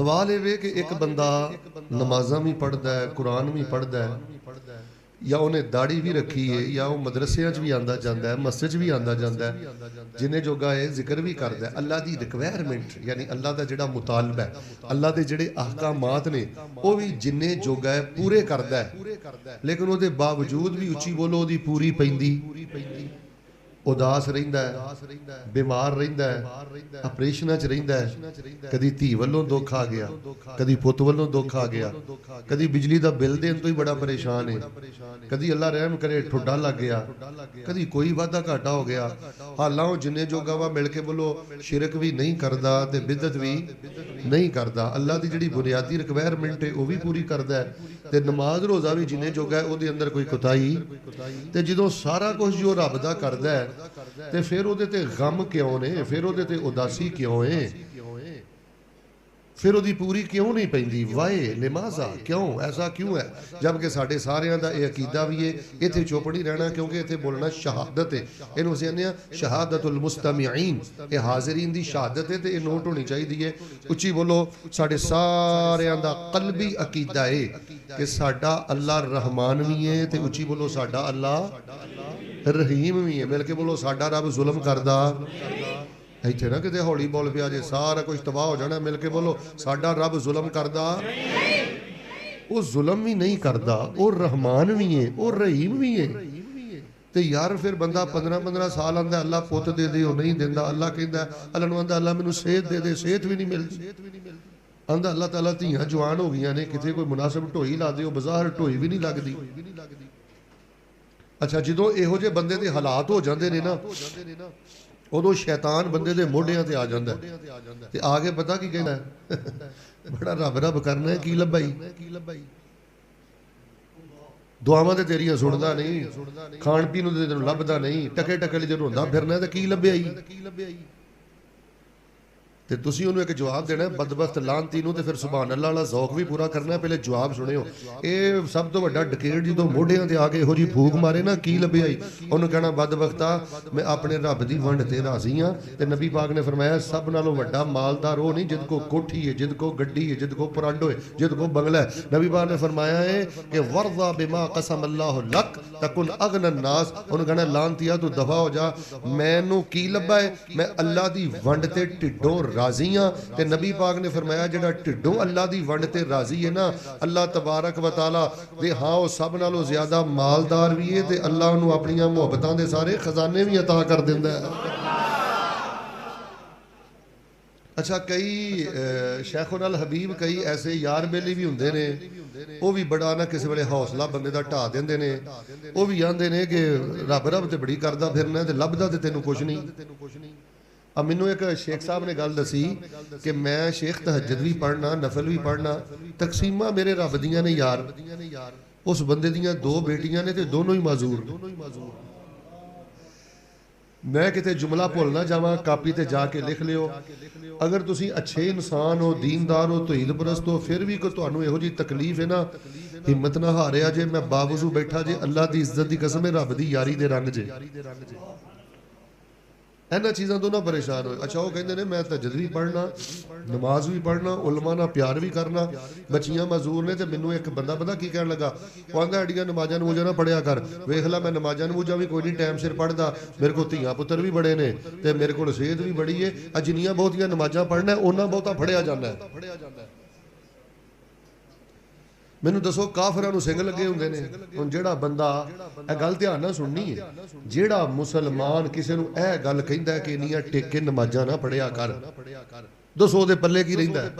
सवाल ये कि एक बंदा नमाजा भी पढ़ता है, कुरान भी पढ़ता है, या उन्हें दाढ़ी भी रखी है, या वो मदरसिया भी आता जाता है, मस्जिद भी आता जाता है, जिन्हें जोगा है जिक्र भी करता है, अल्लाह की रिक्वायरमेंट यानी अल्लाह का जिहड़ा मुतालबा है, अल्लाह के जिहड़े अहकामात ने वो भी जिन्ने जोगा है पूरे करता है, लेकिन उसके बावजूद भी उच्ची बोलो उसकी पूरी पैंदी, उदास रहिंदा है, बीमार रहिंदा है, अपरेशनां च रहिंदा है, कदी धी वल्लों दुख आ गया, कदी पुत वल्लों दुख आ गया, कदी बिजली दा बिल देण तो ही बड़ा परेशान है, कदी अल्लाह रहम करे ठुड्डा लग गया, कदी कोई वाधा घाटा हो गया। हालां जिन्ने जोगा वा मिल के बोलो शिरक भी नहीं करदा ते बिदत भी नहीं करदा, अल्लाह की जिहड़ी बुनियादी रिक्वायरमेंट है वह भी पूरी करदा है, ते नमाज रोज़ा भी जिन्ने जोगा है उहदे अंदर कोई कोताही, ते जदों सारा कुछ जो रब दा करदा है ते फिर उहदे ते गम क्यों ने, फिर उहदे ते उदासी क्यों है, फिर उहदी पूरी क्यों नहीं पैंदी, वाए लिमाजा क्यों, ऐसा क्यों है, जबकि साडे सारियां दा ये अकीदा भी है। इत्थे चुप नहीं रहना क्योंकि इत्थे बोलना शहादत है, इहनूं असीं आखदे हां शहादतुल मुस्तमिईन, ये हाज़रीन दी शहादत है ते ये नोट होनी चाहिदी है। उच्ची बोलो, साडे सारियां दा कल्बी अकीदा है कि साडा अल्लाह रहमान भी है, ते उच्ची बोलो साडा अल्लाह रहीम भी है। मिल के बोलो, साडा रब जुल्म करदा, इत्थे ना किते हौली बोल पिया जे सारा कुछ तबाह हो जाना। मिल के बोलो, साडा रब जुल्म करदा, वो जुल्म भी नहीं करदा, वो रहमान भी है, वो रहीम भी है। ते यार फिर बंदा 15-15 साल आंदा अल्लाह पुत दे दे, वो नहीं देंदा, अल्लाह कहंदा अल्लाह नूं आंदा अल्लाह मैनूं सेहत दे दे, सेहत भी नहीं मिलदी, आंदा अल्लाह ताला धीआं जवान हो गईयां ने, किते कोई मुनासिब ढोई ला दे, बाजार ढोई भी नहीं लगदी। अच्छा, जदों इहो जे बंदे दे हालात हो जांदे ने ना, उदों शैतान बंदे दे मोढियां ते आ जांदा है ते आके पता की कहना है बड़ा रब रब करना है, की लभाई दुआवां ते तेरियां सुनदा नहीं, खाण पीण नूं ते तैनूं लभदा नहीं, टके टके लई जे रोंदा फिरना ते की लभ्या ही। ते तुसीं उहनूं एक जवाब देना है बदबख्त लानती नूं, ते फिर सुभान अल्लाह वाला ज़ौक भी पूरा करना है। पहले जवाब सुनियो, ये सब तो वड्डा डकेट जदों मोढियां ते आके इहो जी फूक मारे ना, की लभ्या ही, उहनूं कहना बदबख्ता मैं अपने रब दी वंड ते राज़ी हां। ते नबी पाक ने फरमाया सब नालों वड्डा मालदार वो नहीं जिद को कोठी है, जिद को गड्डी है, जिद को परांडो है, जिद को बंगला है। नबी पाक ने फरमाया है कि वर्दा बिमा कसम अल्लाह लक तकुन अगना नास। उन्होंने कहना लानतिया तू दफा हो जा, मैनू की लभा है, मैं अल्लाह दी वंड ते ढिड्डों राजी हाँ। ते नबी पाक ने फरमाया जिहड़ा ढिड्डों अल्लाह दी वंड ते राजी है ना, अल्लाह तबारक व तआला दे हाँ वो सब नालों ज्यादा मालदार भी है, ते अल्लाह उन्होंने अपनी मुहब्बतां दे सारे खजाने भी अता कर दिंदा है। अच्छा, कई शेखुल अल हबीब कई ऐसे यार बेली भी होंदे ने, वो भी बड़ा ना किसी वेले हौसला बंदे दा ढा देंदे ने, वो भी आंदे ने कि रब रब ते बड़ी करदा फिरना ते लभदा ते तैनूं कुछ नहीं। अब मैनू एक शेख साहब ने गल दसी कि मैं शेख तहज्जुद भी पढ़ना, नफल भी पढ़ना, तकसीमा मेरे रब दियां ने यार, उस बंदे दियां 2 बेटियां ने ते दोनों ही माजूर। मैं किते जुमला भुल ना जावां, कापी ते जाके लिख लियो। अगर तुसी अच्छे इंसान हो, दीनदार हो, तौहीद परस्त हो, फिर भी कोई तुहानूं इहो जी तकलीफ है ना, हिम्मत ना हारिया जे, मैं बावजू बैठा जे, अल्लाह की इज्जत की कसम है, रब की यारी दे रंग जे, इन्हां चीज़ों तो ना परेशान हो। अच्छा, वो कहते हैं मैं तहज्जुद भी पढ़ना, नमाज भी पढ़ना, उलमा नाल प्यार भी करना, बच्चियां मजूर ने। तो मैनू एक बंदा पता की कहन लगा, वो आंदा एडियां नमाज़ां नमूज़ां ना पढ़िया कर, वेख ला मैं नमाज़ां नमूज़ां भी कोई नहीं टाइम सिर पढ़दा, मेरे को धीआं पुत्तर भी बड़े ने, ते मेरे को सेहत भी बड़ी है, जिन्नियां बहुतियां नमाज़ां पढ़ना उन्ना बहुता फड़िया जाना है। मैनू दसो काफिरां नूं सिंग लगे हुंदे ने। हुण जिहड़ा बंदा यह गल ध्यान नाल सुननी है, जिहड़ा मुसलमान किसी नूं यह गल कहंदा है कि इन्नियां टेके नमाज़ां ना पढ़िया कर, दसो उहदे पल्ले की रहिंदा है।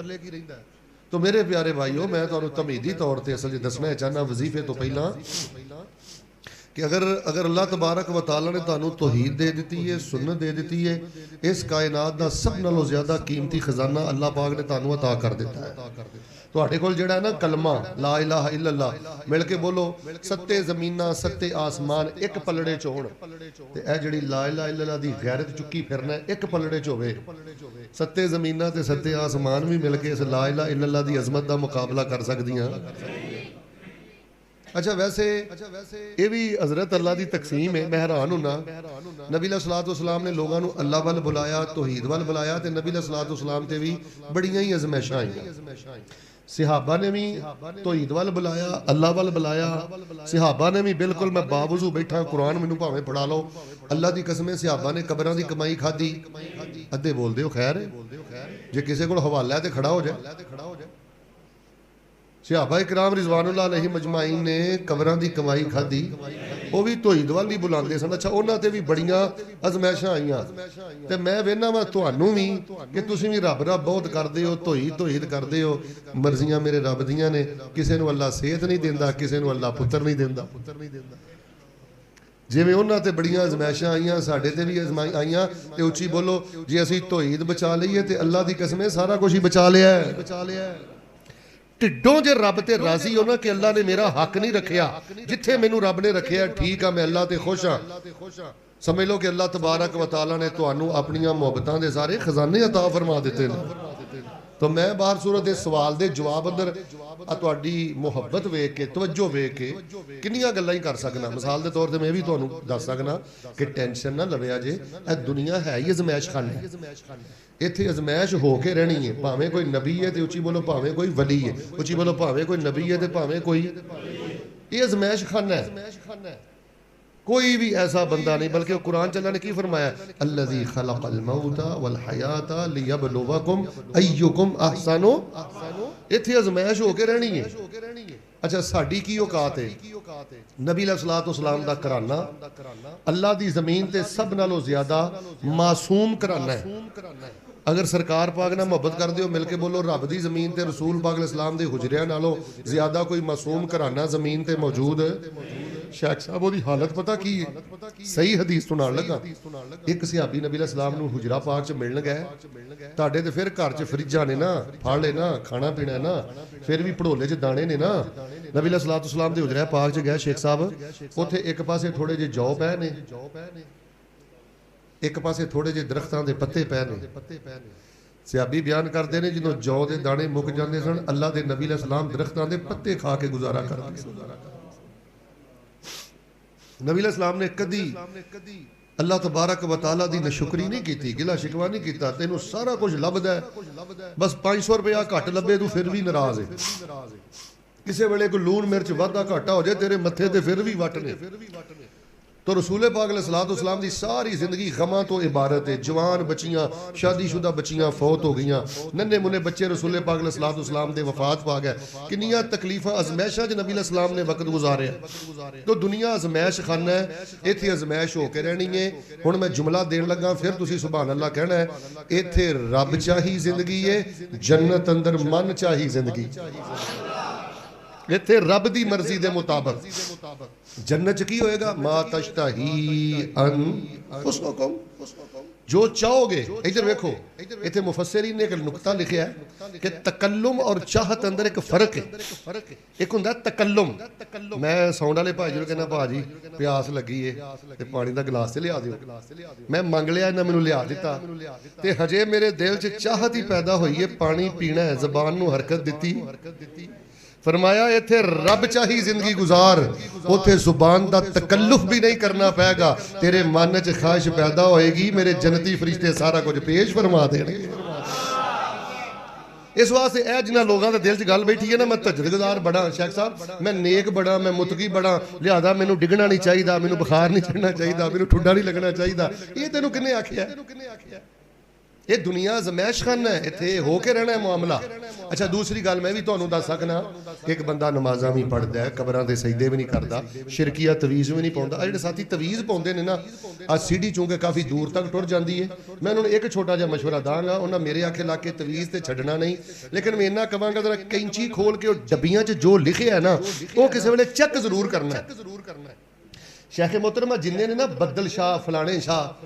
तो मेरे प्यारे भाईओ, मैं तुहानूं तमीदी तौर पर असल दसना चाहना वजीफे तो पहला कि अगर अल्लाह तबारक व तआला ने तुहानूं तौहीद दे दी है, सुन्नत दे दी है, इस कायनात का सब नालों ज्यादा कीमती खजाना अल्लाह पाक ने तुहानूं अता कर दिता है। तुहाडे कोल जिहड़ा है ना कलमा ला इलाहा इल्लल्लाह, मिल के बोलो, सत्ते जमीनां सत्ते आसमान एक पलड़े च होण, ते ए जिहड़ी ला इलाहा इल्लल्लाह दी गैरत चुक्की फिरना एक पलड़े च होवे, सत्ते जमीनां ते सत्ते आसमान भी मिल के इस ला इलाहा इल्लल्लाह दी अजमत दा मुकाबला कर सकदियां। अच्छा वैसे ये भी हजरत अल्लाह की तकसीम है। मैं हैरान होना, नबी सलाम ने लोगों को अल्लाह वाल बुलाया, तौहीद वाल बुलाया, तो नबी सलाम ते भी बड़ियां ही अजमैशां आईयां। सिहाबा ने भी तौहीद वाल बुलाया, अल्लाह वाल बुलाया। सिहाबा ने भी बिल्कुल मैं बावजू बैठा, कुरान मैनू भावें पढ़ा लो, अल्लाह की कसम सिहाबा ने कबरां की कमाई खाधी। अद्धे बोलते हो खैर जे किसी को हवाला है तो खड़ा हो जाए। सिहाबा इकराम रिजवानुल्लाह अलैहिम अजमाइन ने कबरां की कमाई खाधी, वो भी तौहीद वाल ही बुलाते सन। अच्छा उन्होंने भी बड़ियां अजमैशां आईयां, ते मैं वेखना वा तुहानू भी कि तुसीं भी रब रब बहुत करते हो, तौहीद करते हो। मर्जियां मेरे रब दियां ने, किसी को अल्लाह सेहत नहीं देंदा, किसी को अल्लाह पुत्र नहीं देंदा। जिवें उन्हां ते बड़ियां अजमैशां आईयां, साडे ते भी आईयां, ते उच्ची बोलो जे असीं तौहीद बचा लईए ते अल्लाह की कसम सारा कुछ ही बचा लिया है। ढिडों जे रब ते राजी हो ना कि अल्लाह ने मेरा हक नहीं रखिया, जिथे मैनू रब ने रखिया ठीक है, मैं अल्लाह ते खुश हाँ। समझ लो कि अल्लाह तबारक व तआला ने तुहानू अपनियां मुहब्बतां दे सारे खजाने अता फरमा दिते ने। तो मैं बाहर सूरत दे सवाल दे जवाब अंदर तुहाडी मुहब्बत वेख के, तवज्जो वेख के किन्नियां गल्लां ही कर सकना। मिसाल के तौर पर मैं भी तुहानू दस सकना कि टेंशन ना लविया जे, ए दुनिया है ही अजमैश खाना। इत्थे अजमैश होके रहनी है, भावें कोई नबी है तो उची बोलो, भावें कोई वली है उची बोलो, भावें कोई नबी है तो भावें कोई, ये अजमैश खाना है। कोई भी ऐसा बंदा नहीं, बल्कि कुरान अल्लाह ने की फरमाया, अल्लज़ी खलक़ल मौता वल हयाता लियब्लुवकुम अय्युकुम अहसनु। इत्थे अजमैश होके रहनी है। अच्छा साडी की औकात है? नबी सलाम दा कराना अल्लाह दी जमीन ते सब नालों ज्यादा मासूम कराना है। अगर सरकार पाक ना मुहब्बत कर दियो, मिल के बोलो रब दी जमीन ते रसूल पाक इस्लाम दे हुजरिया नालों ज्यादा कोई मासूम कराना जमीन ते मौजूद। शेख साहब ओदी हालत पता की है? सही हदीस सुनान लगा, एक सहाबी नबी सलाम नूं हुजरा पाक च मिलण गए, तुहाडे ते फिर घर च फ्रिजां ने ना, फल है ना, खाना पीना है ना, फिर भी भड़ोले च दाने ने ना। नबी सलाम दे हुजरा पाक च गए शेख साहब, उत्थे एक पासे थोड़े जे जौ पै ने, एक पासे थोड़े जे दरख्तां दे पत्ते पै ने। सिहाबी बयान करते हैं जो जौ के दाने मुक जाते सन, अल्लाह के नबी सलाम दरख्तां दे पत्ते खा के गुजारा करते। नबी सलाम ने कदी अल्लाह तबारक व तआला दी नशुकरी नहीं की, गिला शिकवा नहीं किया। तेनू सारा कुछ लभदा है, बस 500 रुपया घट लभे तू फिर भी नाराज है। किसी वेले कोई लून मिर्च वाधा घाटा हो जाए तेरे मत्थे ते फिर भी वट ने। तो रसूल पाक सलाम की सारी जिंदगी गमां तो इबारत है। जवान बच्चियां, शादीशुदा बच्चियां फौत हो गई, नन्हे मुन्ने बच्चे रसूल पाक सलाम दे वफात पा गए। किन्नियां तकलीफां अजमैशां च नबी सलाम ने वक्त गुजारे। तो दुनिया अजमैश खाना है, इत्थे अजमैश होके रहनी है। हुण मैं जुमला देन लगा, फिर तुसीं सुभान अल्लाह कहना है। इत्थे रब चाही जिंदगी है, जन्नत अंदर मन चाही जिंदगी। इत्थे रब दी मर्जी दे मुताबिक जन्नत च की होएगा, मा तश्ताही अनफुसुकुम, जो चाहोगे। इधर देखो, इत्थे मुफस्सिरीन ने एक नुक्ता लिखा है कि तकल्लुम और चाहत अंदर एक फर्क है। एक हुंदा तकल्लुम, मैं साउंड वाले भाई जी कहना, भाजी प्यास लगी है ते पानी दा गिलास ते लिया दिओ। मैं मंग लिया, इन्हां मैनूं लिया दिता, ते हजे मेरे दिल च चाहत ही पैदा हुई है, पानी पीना है, ज़बान नूं हरकत दिती। फरमाया इत्थे रब चाही जिंदगी गुजार, उथे जुबान दा तकल्लुफ भी नहीं करना पेगा। तेरे मन च ख्वाहिश पैदा होएगी, मेरे जन्नती फरिश्ते सारा कुछ पेश फरमा देंगे। इस वास्ते ए जिन्हां लोगों के दिल च गल बैठी है ना, मैं तजदगुजार बड़ा शेख साहब, मैं नेक बड़ा, मैं मुतकी बड़ा, लिहाजा मैनू डिगना नहीं चाहिए, मैनू बुखार नहीं चढ़ना चाहिए, मैनू ठुड्डा नहीं लगना चाहिए। ये तेनू किन्ने आखिया? ये दुनिया अजमैश खाना है, इत्थे होके रहना है मामला। अच्छा दूसरी गल मैं भी तुहानू दस सकना, एक बंदा नमाज़ां भी पढ़दा है, कबरां दे सजदे भी नहीं करता, शिरकिया तवीज़ भी नहीं पाउंदा। आ जिहड़े साथी तवीज़ पाउंदे ने ना, आ सीढ़ी चूंके काफ़ी दूर तक टुर जाती है। मैं उन्होंने एक छोटा जिहा मशवरा दांगा, उन्हें मेरे आखे ला के तवीज़ ते छड्डना नहीं, लेकिन मैं इन्ना कहांगा जरा कैंची खोल के डब्बियां च जो लिखे है ना, वो किसी वेले चेक जरूर करना है। शेख मोहतरमा जिन्ने ने ना बदल शाह फलाने शाह,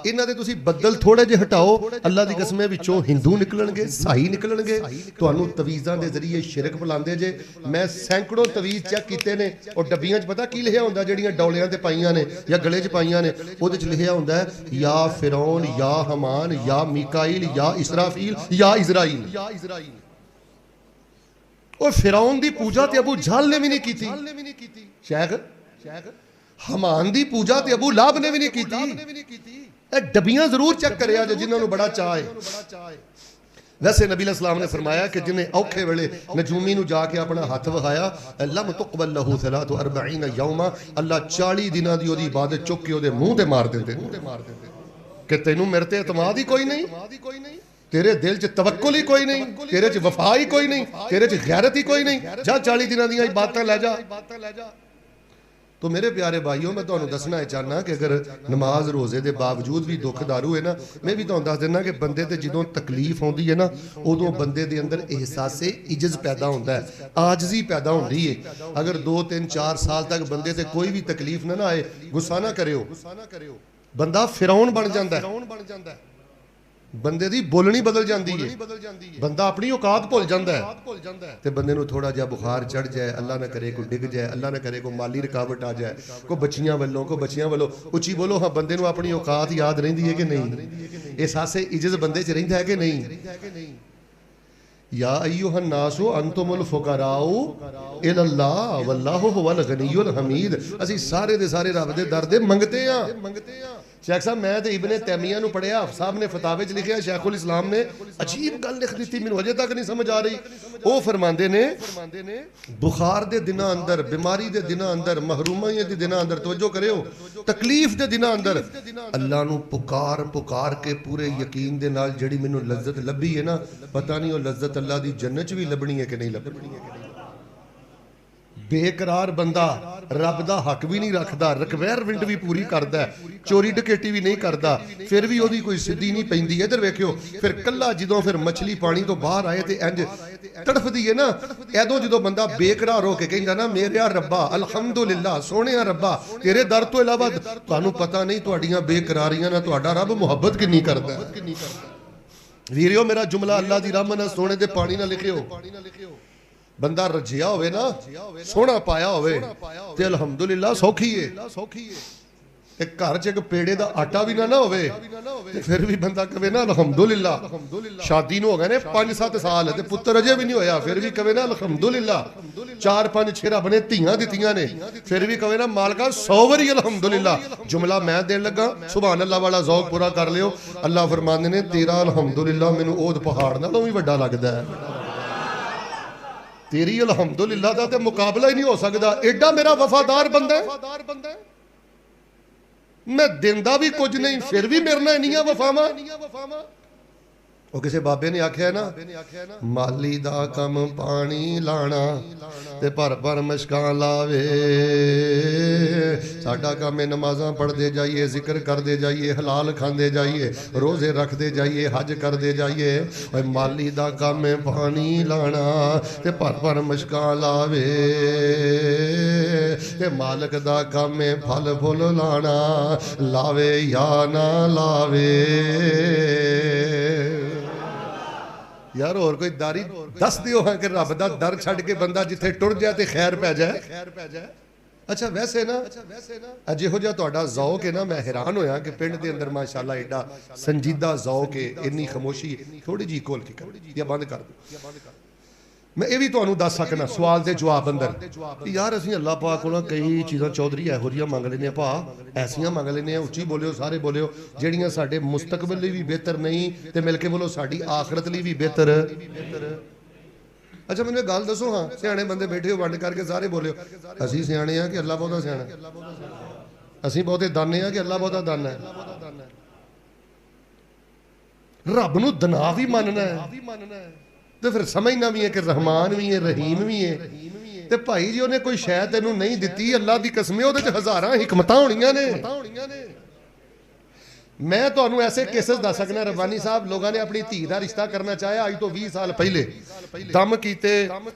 इन्हां दे तुसीं बदल थोड़े जे हटाओ, अल्लाह दी कसम विचों हिंदू निकलणगे, साई निकलणगे, तुहानू तवीज़ां दे जरिए शिरक बुलांदे जे। मैं सैकड़ों तवीज़ चेक कीते ने, और डब्बियां च पता की लिखिया हुंदा, जिहड़ियां डौलियां ते पाईयां ने या गले च पाईयां ने, उहदे च लिखिया हुंदा है या फिरौन या हमान या मीकाइल या इसराफील या इजराइल। ਉਹ ਫਿਰੌਨ ਦੀ ਪੂਜਾ ਤੇ ਅਬੂ ਜਹਲ ਨੇ ਵੀ ਨਹੀਂ ਕੀਤੀ। ਸ਼ੇਖ ਹਮਾਨ ਦੀ ਪੂਜਾ ਤੇ ਅਬੂ ਲਾਹਬ ਨੇ ਵੀ ਨਹੀਂ ਕੀਤੀ। ਇਹ ਡੱਬੀਆਂ ਜ਼ਰੂਰ ਚੈੱਕ ਕਰਿਆ ਜੇ ਜਿਨ੍ਹਾਂ ਨੂੰ ਬੜਾ ਚਾਅ ਹੈ। वैसे नबी अलैहिस्सलाम ने फरमाया कि जिन्हें औखे वेले नजूमी नूं जाके अपना हथ वहाया लम तुकबल लहू सलातु 40 यौमा, अल्लाह 40 दिनां दी ओदी इबादत चुक के ओदे मुंह ते मार देंदे कि तैनूं मेरे ते इतमाद ही कोई नहीं, तेरे दिल च तवक्कुल ही कोई नहीं, तेरे च वफा ही कोई नहीं, तेरे च गैरत ही कोई नहीं, जा 40 दिनां दी इबादतां लै जा। तो मेरे प्यारे भाइयों, मैं तुहानूं दसना चाहना कि अगर नमाज रोज़े के बावजूद भी दुख दारू है ना, मैं भी तुहानूं दस देना कि बंदे ते जदों तकलीफ आउंदी है ना, उदों बंदे दे अंदर एहसासे इज्ज पैदा होंदा है, आजजी पैदा होंदी है। अगर 2 3 4 साल तक बंदे ते कोई भी तकलीफ ना आए, गुस्सा ना करियो, बंदा फिरौन बन जाता है, बंदे दी बोलनी बदल जाती है, बंदा अपनी औकात भुल जाता है। ते बंदे नूं थोड़ा जिहा बुखार चढ़ जाए, अल्लाह ना करे कोई डिग जाए, अल्लाह ना करे कोई माली रुकावट आ जाए, कोई बच्चियां वालों उच्ची बोलो, हाँ बंदे नूं अपनी औकात याद रहिंदी है कि नहीं, एहसासे इज्जत बंदे च रहिंदा है कि नहीं। या अय्युहन नासु अंतुमुल फुकराउ इलल्लाह वल्लाहु हुवल गनियुल हमीद। असीं सारे दे सारे रब दे दर दे मंगते हैं। शेख साहब मैं तो इब्ने तैमिया नूं पढ़िया, साहब ने फतावे च लिखिया, शेखुल इस्लाम ने अजीब गल लिख दी, मैनूं अजे तक नहीं समझ आ रही। वो फरमांदे ने बुखार दे दिनां अंदर, बीमारी दे दिनां अंदर, महरूमाई दे दिनां अंदर, तवज्जो करियो, तकलीफ दे दिनां अंदर अल्लाह नूं पुकार के पूरे यकीन दे नाल जिहड़ी मैनूं लज्जत लभी है ना, पता नहीं वो लज्जत अल्लाह दी जन्नत च भी लभनी है कि नहीं लभनी। बेकरार बंदा रब दा हक भी नहीं रखता, रिक्वायरमेंट भी पूरी करता है, चोरी डकैती भी नहीं करता, फिर भी ओदी कोई सिद्धि नहीं पैंदी। इधर वेखियो, फिर कल्ला जदों फिर मछली पानी तो बाहर आए ते इंज तड़फदी है ना, एदों जदों बंदा बेकरार हो के कहंदा ना, मेरे रब्बा अल्हम्दुलिल्लाह, सोहणिया रब्बा तेरे दर तो इलावा तुहानूं पता नहीं तुहाडीआं बेकरारियां नाल तुहाडा रब मुहब्बत किन्नी करदा है। वीरियो मेरा जुमला अल्लाह दी रहमत नाल सोने दे पानी नाल लिखियो, बंदा रजिया होवे ना, सोना पाया होवे ते अल्हम्दुलिल्लाह सौखी है। एक घर च एक पेड़े दा आटा भी ना होवे ते फिर भी बंदा कहे ना अल्हम्दुलिल्लाह। शादी नूं हो गए ने 5-7 साल ते पुत्तर अजे भी नहीं होया, फिर भी कहे ना अल्हम्दुलिल्लाह। 4-5 छेरा बने धीआं दित्तियां ने, फिर भी कहे ना मालका 100 वारी अल्हम्दुलिल्लाह। जुमला मैं देन लगा, सुभान अल्लाह वाला ज़ौक पूरा कर लियो। अल्लाह फरमांदे ने तेरा अल्हम्दुलिल्लाह मैनूं ओद पहाड़ नालों भी वड्डा लगदा है, तेरी अल्हम्दुलिल्लाह दा ते मुकाबला ही नहीं हो सकता। एडा मेरा वफादार बंदा है, मैं दिंदा भी कुछ नहीं, फिर भी मेरे नाल इन्नियां वफावां। वो किसी बाबे ने आख्या ना, माली दा कम पानी लाना ते भर मशकां लावे, साडा काम है नमाज़ां पढ़ते जाइए, जिक्र करते जाइए, हलाल खांदे जाइए, रोजे रखते जाइए, हज करते जाइए। और माली दा काम है पानी लाना ते भर मशकां लावे, ते मालक दा काम है फल फुल लाना, लावे या ना लावे। यार और कोई दारी दस दियो है कि रब दा दर छड़ के बंदा जिथे टुर जाए ते खैर पै जाए। अच्छा वैसे ना जिहो जिहा तुहाडा ज़ौक है ना, मैं हैरान होया कि पिंड दे अंदर माशाअल्लाह एडा संजीदा ज़ौक है, इन्नी खामोशी। थोड़ी जी खोल के कर या बंद कर दो। मैं ये भी तुहानूं दस सकना सवाल दे जवाब अंदर। यार असीं अल्लाह पाक कोलों कई चीज़ां चौधरी इहो जिहियां मंग लैने भा, ऐसियां मंग लैने, उच्ची बोलियो सारे बोलियो, ਜਿਹੜੀਆਂ ਸਾਡੇ मुस्तकबिल ਲਈ भी बेहतर नहीं ते मिल के बोलो साडी आखरत ਲਈ भी बेहतर। अच्छा मैनूं गल दसो, हाँ सियाणे बंदे बैठे हो वंड करके सारे बोलियो, असीं सियाणे आ कि अल्लाह बहुता सियाणा, असीं बहुते दाने आ कि अल्लाह बहुता दाना है। रब नूं दना भी मनना है तो फिर समझना भी है कि रहमान भी है, रहीम भी है। ते भाई जी उन्हें कोई शै तैनूं नहीं दित्ती, अल्लाह दी कसम है, उहदे च हज़ारां हिकमतां होणीआं ने। मैं तुहानूं ऐसे केसेस दस सकना, रब्बानी साहब लोगों ने अपनी धी का रिश्ता करना चाहे अज तो 20 साल पहले, दम कीते,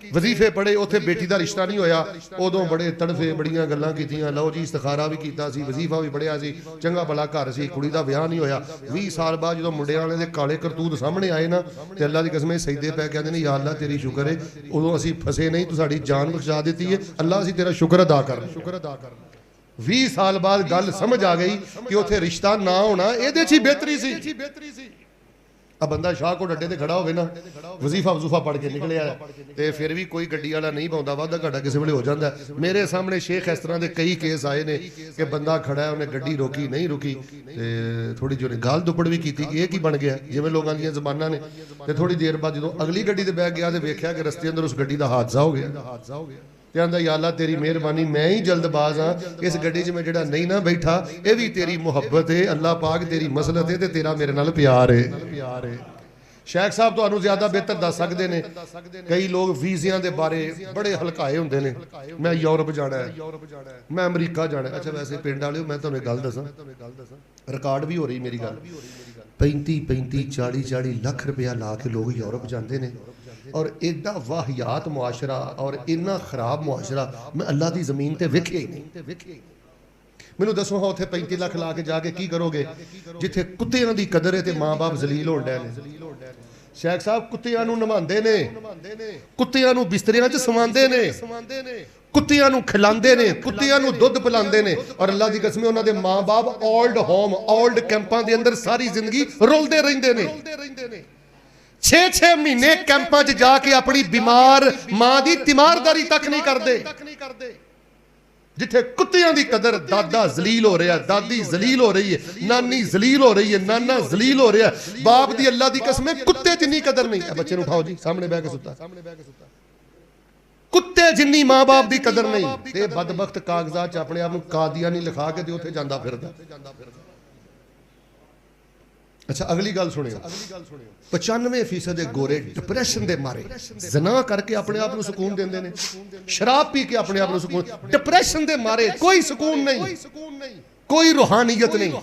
वजीफे पढ़े, उत्थे बेटी का रिश्ता नहीं होया, उदों बड़े तड़फे, बड़ियां गल्लां कीतियां, लो जी इस्तिखारा भी कीता सी, वजीफा भी पढ़िया सी, चंगा भला घर सी, कुड़ी का विआह नहीं होया। 20 साल बाद जो मुंडे वाले दे काले करतूत सामने आए ना, ते अल्लाह दी कसम सजदे पै कहंदे ने या अल्लाह तेरी शुक्र है, उदों असीं फसे नहीं, तू साडी जान बचा दी है, अल्लाह असीं तेरा शुक्र अदा कर। 20 साल बाद गल समझ आ गई कि उथे रिश्ता ना होना एदे च ही बेहतरी सी। ਆ ਬੰਦਾ ਸ਼ਾਹਕੋਟ ਅੱਡੇ ਤੇ ਖੜਾ ਹੋਵੇ ਨਾ, ਵਜ਼ੀਫਾ ਵਜ਼ੂਫਾ ਪੜ ਕੇ ਨਿਕਲਿਆ ਤੇ ਫਿਰ ਵੀ ਕੋਈ ਗੱਡੀ ਵਾਲਾ ਨਹੀਂ ਪਾਉਂਦਾ, ਵਾਧਾ ਘਾਟਾ ਕਿਸੇ ਵੇਲੇ ਹੋ ਜਾਂਦਾ। ਮੇਰੇ ਸਾਹਮਣੇ ਸ਼ੇਖ ਇਸ ਤਰ੍ਹਾਂ ਦੇ ਕਈ ਕੇਸ ਆਏ ਨੇ ਕਿ ਬੰਦਾ ਖੜਾ ਹੈ, ਉਹਨੇ ਗੱਡੀ ਰੋਕੀ ਨਹੀਂ ਰੁਕੀ ਤੇ ਥੋੜੀ ਜਿਹੀ ਗਾਲ ਦੁੱਪੜ ਵੀ ਕੀਤੀ ਕਿ ਇਹ ਕੀ ਬਣ ਗਿਆ, ਜਿਵੇਂ ਲੋਕਾਂ ਦੀਆਂ ਜ਼ਬਾਨਾਂ ਨੇ। ਤੇ ਥੋੜੀ ਦੇਰ ਬਾਅਦ ਜਦੋਂ ਅਗਲੀ ਗੱਡੀ ਤੇ ਬਹਿ ਗਿਆ ਤੇ ਵੇਖਿਆ ਕਿ ਰਸਤੇ ਅੰਦਰ ਉਸ ਗੱਡੀ ਦਾ ਹਾਦਸਾ ਹੋ ਗਿਆ। ਤੇ ਆਂਦਾ ਯਾ ਅੱਲਾ ਤੇਰੀ ਮਿਹਰਬਾਨੀ, ਮੈਂ ਹੀ ਜਲਦਬਾਜ਼ ਹਾਂ, ਇਸ ਗੱਡੀ 'ਚ ਮੈਂ ਜਿਹੜਾ ਨਹੀਂ ਨਾ ਬੈਠਾ ਇਹ ਵੀ ਤੇਰੀ ਮੁਹੱਬਤ ਹੈ, ਅੱਲਾ ਪਾਕ ਤੇਰੀ ਮਸਲਤ ਹੈ ਤੇ ਤੇਰਾ ਮੇਰੇ ਨਾਲ ਪਿਆਰ ਹੈ। शेख साहब तो ज़्यादा बेहतर दस सकते हैं। कई लोग वीज़ियां दे बारे बड़े हलकाए होंगे ने, मैं यूरोप जाना है, मैं अमरीका जाना है। अच्छा वैसे पिंड वाले मैं तुम्हें गल दसा, रिकॉर्ड भी हो रही मेरी गल, 35-40 लाख रुपया ला के लोग यूरोप जाते हैं और एडा वाहियात मुआशरा और इन्ना खराब मुआशरा मैं अल्लाह की जमीन ते वेखिया ही नहीं। मैनू दसो हाँ उत्थे 35 लाख ला के जाके की करोगे जिथे कुत्तियां दी कदर है ते माँ बाप जलील होण डे ने। शेख साहब कुत्तियां नू नवांदे ने, कुत्तियां नू बिस्तरियां च सवांदे ने, कुत्तियां नू खिलांदे ने, कुत्तियां नू दुध पिलांदे ने और अल्लाह दी कसम उन्हां दे माँ बाप ओल्ड होम ओल्ड कैंपां दे अंदर सारी जिंदगी रुलदे रहिंदे ने। 6-6 महीने कैंपां च जाके अपनी बीमार मां दी तीमारदारी तक नहीं करदे। जिथे कुत्तियां दी कदर दादा जलील हो रहा है, दादी जलील हो रही है, नानी जलील हो रही है, नाना जलील हो रहा है, बाप दी अल्लाह दी कसम कुत्ते जिन्नी कदर नहीं। बच्चे नूं उठाओ जी, सामने बैठ के सुता, कुत्ते जिन्नी मां बाप दी कदर नहीं। ते बदबख्त कागजात च अपने आप नूं कादियानी लिखा के ते उत्थे जांदा फिरदा। अच्छा अगली गल सुनियो, 95% गोरे डिप्रेशन दे मारे ज़ना करके अपने आप को सुकून देंदे ने, शराब पी के अपने आप को सुकून, डिप्रेशन दे मारे कोई सुकून नहीं, कोई रूहानियत नहीं।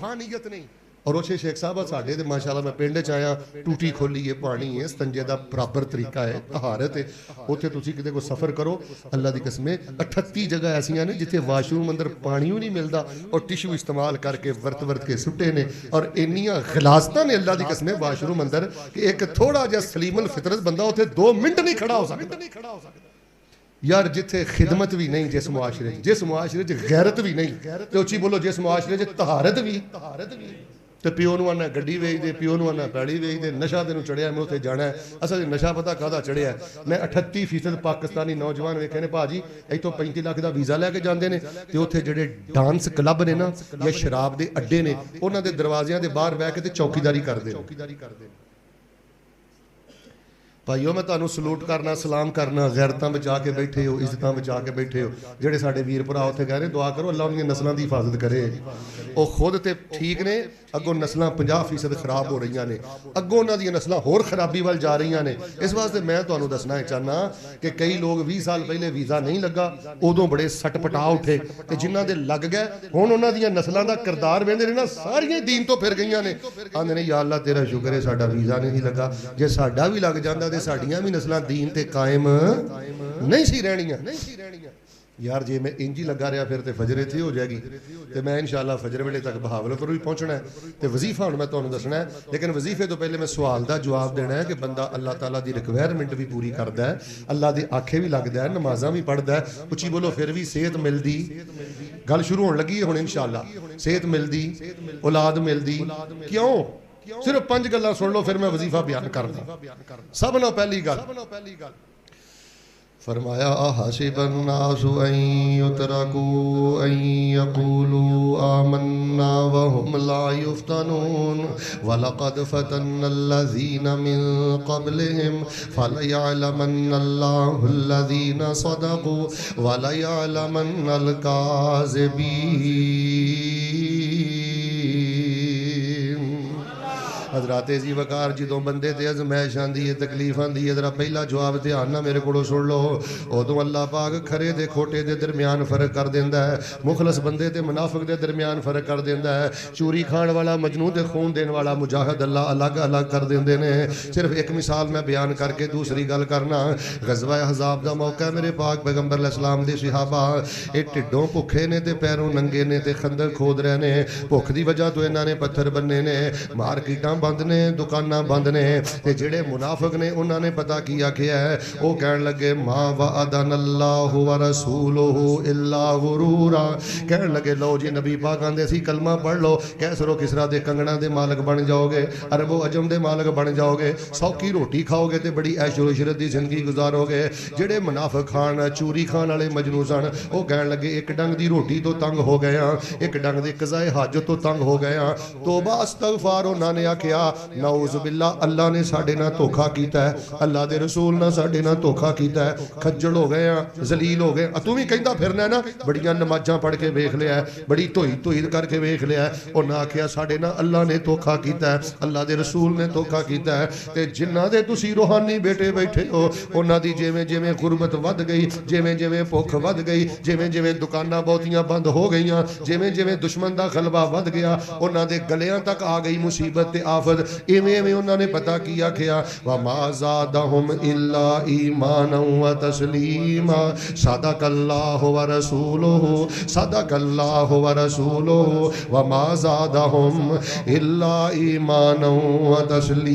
और उसे शेख साहब साढ़े तो माशाल्लाह मैं पिंड च आया, टूटी खोली है, पानी है, स्तंजे का बराबर तरीका है, तहारत है। उत्थे तुसीं किते कोई सफ़र करो अल्लाह की कसम 38 जगह ऐसियां ने जिथे वाशरूम अंदर पानी भी नहीं मिलता और टिशू इस्तेमाल करके वर्त के सुट्टे ने और इन्नियां गिलासतां ने अल्लाह की कसम वाशरूम अंदर कि एक थोड़ा जिहा सलीमुल फितरत बंदा उत्थे 2 मिनट नहीं खड़ा हो सकता। यार जिथे खिदमत भी नहीं, जिस मुआशरे च गैरत भी नहीं, तो उची बोलो जिस मुआशरे च तहारत भी तो प्यो नूं आना गड्डी वेच दे, प्यो नूं आना पैड़ी वेच दे, नशा तेनों चढ़िया मैं उत्थे जाना है। असल नशा पता काहदा चढ़िया, मैं 38% पाकिस्तानी नौजवान वेखे ने भाजी इत्थों 35 लाख का वीज़ा लैके जाते हैं तो उत्थे जिहड़े डांस क्लब ने ना या शराब के अड्डे ने उन्हां दे दरवाज़ियां दे बाहर बह के ते चौकीदारी करदे ने। भाईओ मैं तुहानूं सलूट करना, सलाम करना, गैरतां बचा के बैठे हो, इज्जतां बचा के बैठे हो। जिहड़े साडे वीर भरा उत्थे कह रहे दुआ करो अल्लाह उन्हां दी नस्लां दी हिफाजत करे। वो खुद ते ठीक ने, अगों नस्लां 50% खराब हो रही ने, अगों उन्हां दी नस्लां होर खराबी वाल जा रही ने। इस वास्ते मैं तुहानूं दसना चाहना कि कई लोग 20 साल पहले वीज़ा नहीं लगा उदों बड़े सटपटा उठे ते जिन्हां दे लग गए हुण उन्हां दियां नस्लां दा किरदार वेंदे ने ना सारियां दीन तो फिर गईयां ने। आंदे ने या अल्लाह तेरा शुक्र है साडा वीज़ा नहीं लगा, जे साडा भी लग जांदा साड़ियां भी नस्लां दीन ते कायम नहीं सी रहणियां। यार जे मैं इंज ही लगा रहा फिर तो फजर इत्थे हो जाएगी तो मैं इंशाअल्लाह फजर वेले तक बहावलपुर भी पहुंचना है तो वजीफा हुण मैं तुहानूं दसना है। लेकिन वजीफे तो पहले मैं सवाल का जवाब देना है कि बंदा अल्लाह ताला की रिक्वायरमेंट भी पूरी करता है, अल्लाह के आखे भी लगता है, नमाज़ां भी पढ़ता है, उची बोलो फिर भी सेहत मिलती। गल शुरू होने लगी है हुण इंशाअल्लाह, सेहत मिलती, औलाद मिलती। क्यों? सिर्फ 5 गल्लां सुन लो फिर मैं वजीफा बयान करदा। सब नाल पहली गल फरमाया अहसिबन्नासु अन युतरकू अन यकूलू आमन्ना वहुम ला युफ्तनून वलक़द फतन्नल्लज़ीना मिन क़ब्लिहिम फलयअलमन्नल्लाहुल्लज़ीना सदक़ू वलयअलमन्नल काज़िबीन। हजरात जी वकार जो बंदे ते अजमैश आती है, तकलीफ आती है, जरा पहला जवाब ध्यान ना मेरे को सुन लो। उदों अल्लाह पाक खरे दे खोटे दे दरम्यान फर्क कर देंदा है, मुखलस बंदे ते मुनाफिक दे दरम्यान फर्क कर देंदा है, चूरी खाण वाला मजनू ते खून देने वाला मुजाहिद अल्लाह अलग अलग कर देंदे ने। सिर्फ एक मिसाल मैं बयान करके दूसरी गल करना। गज़वा अहज़ाब दा मौका मेरे पाक पैगंबर अलैहिस्सलाम दे सहाबा ये ढिडों भुखे ने ते पैरों नंगे ने ते खंदक खोद रहे ने, भुख दी वजह तो इन्हां ने पत्थर बन्ने ने, मार्केटां बंद ने, दुकानां बंद ने। ते जिहड़े मुनाफिक ने उन्होंने पता की आखिया है, वो कहन लगे मा वअदनल्लाहु व रसूलुहु इल्ला गुरूरा। कहन लगे लो जी नबी पाक आंदे सी कलमा पढ़ लो, कैसरो किसरा दे कंगना दे मालक बन जाओगे, अरबो अजम दे मालक बन जाओगे, सौखी रोटी खाओगे ते बड़ी ऐशो इशरत दी जिंदगी गुजारोगे। जिहड़े मुनाफिक खान चूरी खान वाले मजनू सन, वो कहन लगे एक डंग दी रोटी तो तंग हो गए हाँ, एक डंग दी कज़ाए हाजत तो तंग हो गए हाँ। तौबा इस्तगफार उन्होंने आख्या नऊज़ बिल्ला, अल्लाह ने साडे नाल धोखा कीता है, अल्लाह दे रसूल ने साडे नाल धोखा कीता है, खज्जल हो गए हैं, जलील हो गए। तू भी कहंदा फिरना है ना, बड़ियां नमाज़ां पढ़ के वेख लिया है, बड़ी धोई धोई करके वेख लिया है। उन्हें आख्या साडे नाल अल्लाह ने धोखा कीता है, अल्लाह दे रसूल ने धोखा कीता है। ते जिन्हां दे तुसीं रूहानी बेटे बैठे हो, उन्हां दी जिवें जिवें गुरबत वध गई, जिवें जिवें भुख वध गई, जिवें जिवें दुकानां बहुतियां बंद हो गईयां, जिवें जिवें दुश्मन दा गलबा वध गया, उन्हां दे गलियां तक आ गई मुसीबत ते आफत। इवें इवें उन्होंने पता की आख्या व मा ज़ादहुम इल्ला ईमाना व तस्लीमा। सदकल्लाहु व रसूलुहु, सदकल्लाहु व रसूलुहु व मा ज़ादहुम इल्ला ईमाना व तस्लीमा।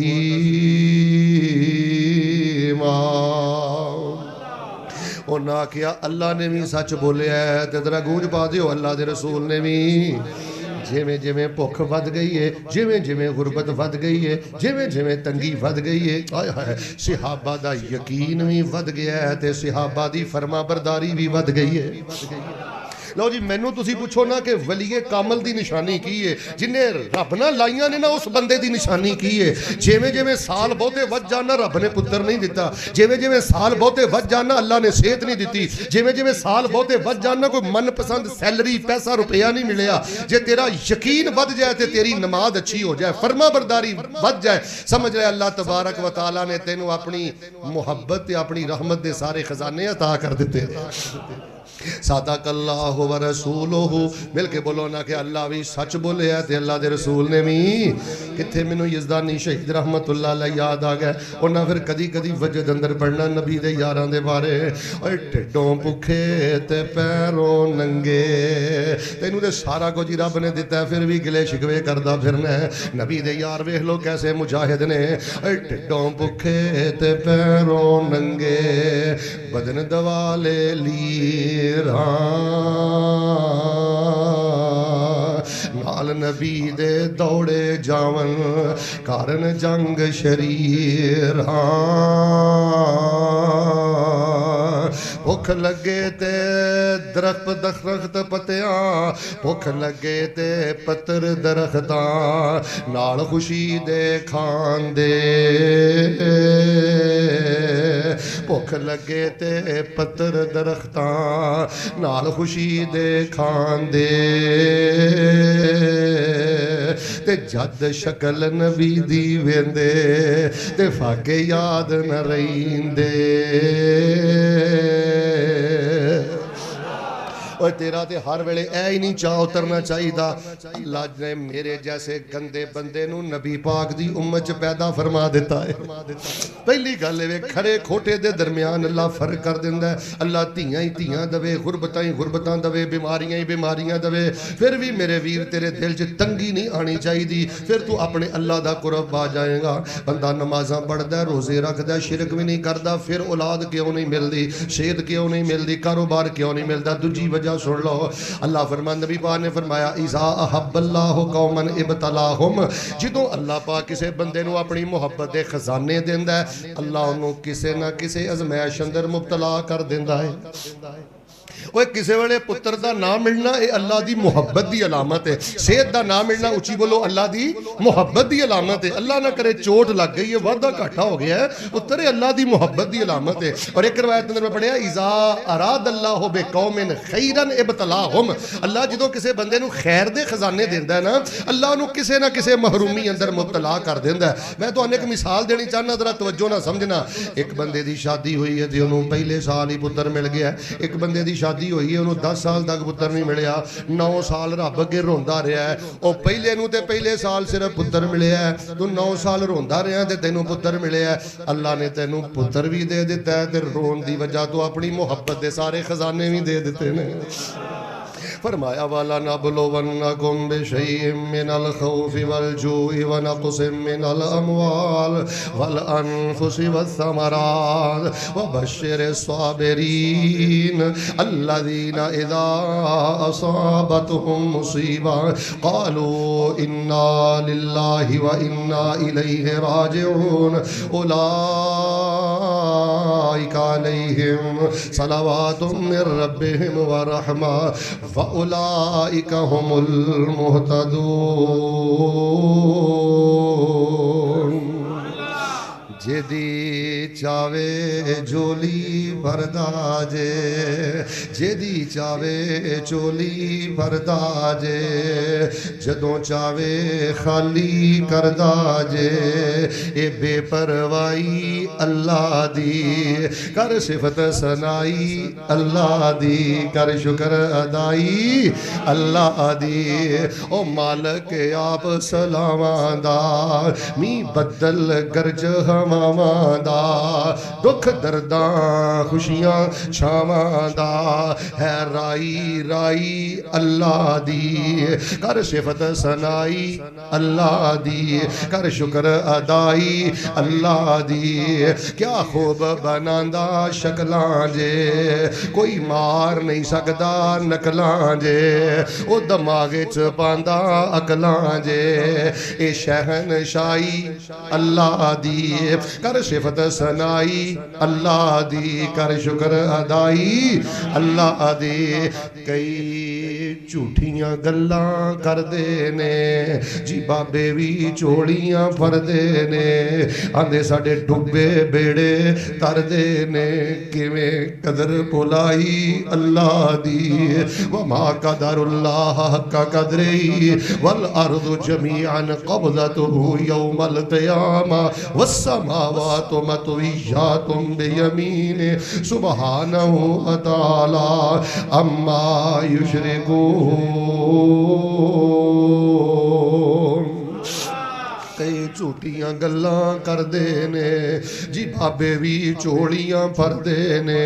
उन्हें आख्या अल्लाह ने भी सच बोलिया है, ते जरा गूंज पा दियो अल्लाह के रसूल ने भी। जिमें जिमें भुख वध गई है, जिमें जिमें गुरबत वध गई है, जिमें जिमें तंगी वध गई है, आय हाय सहाबा दा यकीन भी वध गया है, ते सहाबा दी फरमाबरदारी भी वध गई है। लो जी मैनू तुसी पूछो ना कि वलीए कामल दी निशानी की है, जिन्हें रब ना लाइया ने ना उस बंदे दी निशानी की है। जिमें जिमें साल बहुते वध जाना रब ने पुत्र नहीं दिता, जिमें जिमें साल बहुते वध जाना अल्लाह ने सेहत नहीं दी, जिमें जिमें साल बहुते वध जाना कोई मनपसंद सैलरी पैसा रुपया नहीं मिलया। जे तेरा यकीन वध जाए तो तेरी नमाज अच्छी हो जाए, फर्मा बरदारी वध जाए, समझ रहे अल्लाह तबारक व तआला ने तेनू अपनी मुहब्बत अपनी रहमत के सारे खजाने अता कर दिते। सदकल्लाहु व रसूलुहु, मिल के बोलो ना कि अल्लाह भी सच बोले है ते अल्लाह दे रसूल ने भी। किथे मैनू यज़दानी शहीद रहमतुल्लाह अलैह याद आ गया, उन्हें फिर कदी कदी वजद अंदर पढ़ना नबी दे यारां दे बारे। ओए ढिडों भुखे ते पैरों नंगे, तेनू ते सारा कुछ ही रब ने दिता है, फिर भी गिले शिकवे करदा फिरना है। नबी दे यार वेख लो कैसे मुजाहिद ने। ओए ढिडों भुखे ते पैरों नंगे, बदन दवाले ली नाल नबी दे दौड़े जावन, कारण जंग शरीर। भुख लगे ते दरख्त पत्तियां, भुख लगे ते पत्तर दरख्तां, नाल खुशी दे खांदे। भुख लगे ते पत्तर दरख्तां, नाल खुशी दे खांदे। ते जद शक्ल नबी दी वेंदे, ते फाके याद न रहिंदे। और तेरा ते हर वेले ऐ ही नहीं चाह उतरना चाहिए। अल्लाह ने मेरे जैसे गंदे बंदे नू नबी पाक दी उम्मत च पैदा फरमा दिता है। पहली गल वे खरे खोटे दे दरमियान अल्लाह फर्क कर दिंदा है। अल्लाह धियां ही धियां दवे, गुरबतां ही गुरबतां दवे, बीमारियां ही बीमारियां दवे, फिर भी मेरे वीर तेरे दिल च तंगी नहीं आनी चाहिए। फिर तू अपने अल्लाह दा कुरब पा जाएगा। बंदा नमाज़ां पढ़दा, रोजे रखदा, शिरक भी नहीं करदा, फिर औलाद क्यों नहीं मिलती, सेहत क्यों नहीं मिलती, कारोबार क्यों नहीं मिलता? दूजी वजह सुन लो। अल्लाह फरमान नबी पाक ने फरमाया इज़ा अहब्बल्लाहु कौमन इब्तलाहुम, जिदों अल्लाह पाक किसी बंदे नू अपनी मुहब्बत के खजाने देंदा है, अल्लाह उन्होंने किसी ना किसी अजमैश अंदर मुबतला कर देंदा है। ओए किसी वेले पुत्र का ना मिलना ये अल्लाह की मुहब्बत की अलामत है। सेहत का ना मिलना उची बोलो अल्लाह की मुहब्बत की अलामत है। अल्लाह ना करे चोट लग गई है, वादा घाटा हो गया है, पुत्र अल्लाह की मुहब्बत की अलामत है। और एक रवायत अंदर मैं पढ़िया इज़ा अराद अल्लाह बिकौमिन खैरन इब्तलाहुम, अल्लाह जो किसी बंदे नू खैर दे खजाने देंदा है ना, अल्लाह उन्होंने किसी ना किसी महरूमी अंदर मुबतला कर देंदा है। मैं तो एक मिसाल देनी चाहना, जरा तवज्जो ना समझना। एक बंदे की शादी हुई है तो उन्होंने पहले साल ही पुत्र मिल गया। एक बंदे की शादी हुई है उन्होंने 10 साल तक पुत्र नहीं मिलया, 9 साल रब अगे रोंदा रहा है। और पहले नू ते पहले साल सिर्फ पुत्र मिलया है, तू 9 साल रोंदा रहा ते तेनू पुत्र मिलया है। अल्लाह ने तेनू पुत्र भी दे दिता है ते रोन की वजह तो अपनी मुहब्बत के सारे खजाने भी दे दिते ने। फरमाया वाला नबलुवन्नकुम बिशैइन मिनल खौफि वल जूइ व नक़्सिम मिनल अमवाल वल अनफुसि वस्समरात व बश्शिरिस साबिरीन अल्लज़ीना इज़ा असाबतहुम मुसीबा क़ालू इन्ना लिल्लाहि व इन्ना इलैहि राजिऊन उलाइका अलैहिम सलवातुम मिर रब्बिहिम व रहमा व उलाइका हुमुल मुहतदून। जेदी चावे झोली भरदा जे, जेदी चावे चोली भरदा जे, जदों चावे खाली करदा जे। ए बेपरवाही अल्लाह दी, कर सिफत सनाई अल्लाह दी, कर शुक्र अदाई अल्लाह दी। ओ मालक आप सलावां दा, मी बदल गरज हवावां दा, दुख दर्दां खुशियां छावां दा, है राई राई अल्लाह दी, कर सिफत सनाई अल्लाह दी, कर शुक्र अदाई अल्लाह दी। क्या खूब बनांदा शकलां जे, कोई मार नहीं सकदा नकलां जे, ओ दिमाग च पांदा अकलां जे। ए शहनशाही अल्लाह दी, कर सिफत सनाई अल्लाह दी, कर शुक्र अदाई अल्लाह दी। कई झूठियां गल्लां करदे ने जी, बाबे भी चोलियां फरदे ने, आंदे साडे डुबे बेड़े तरदे ने, किवें कदर भुलाई अल्लाह दी। वमा कदरुल्लाह हक्का कदरिही वल अर्दु जमीअन क़ब्ज़तुहु यौमल क़ियामा वस्समावातु मतविय्यातुम बियमीने सुब्हानहु व तआला अम्मा युशरिकून। कई झूठियां गल्लां करदे ने जी, बाबे भी चोलियां फरदे ने,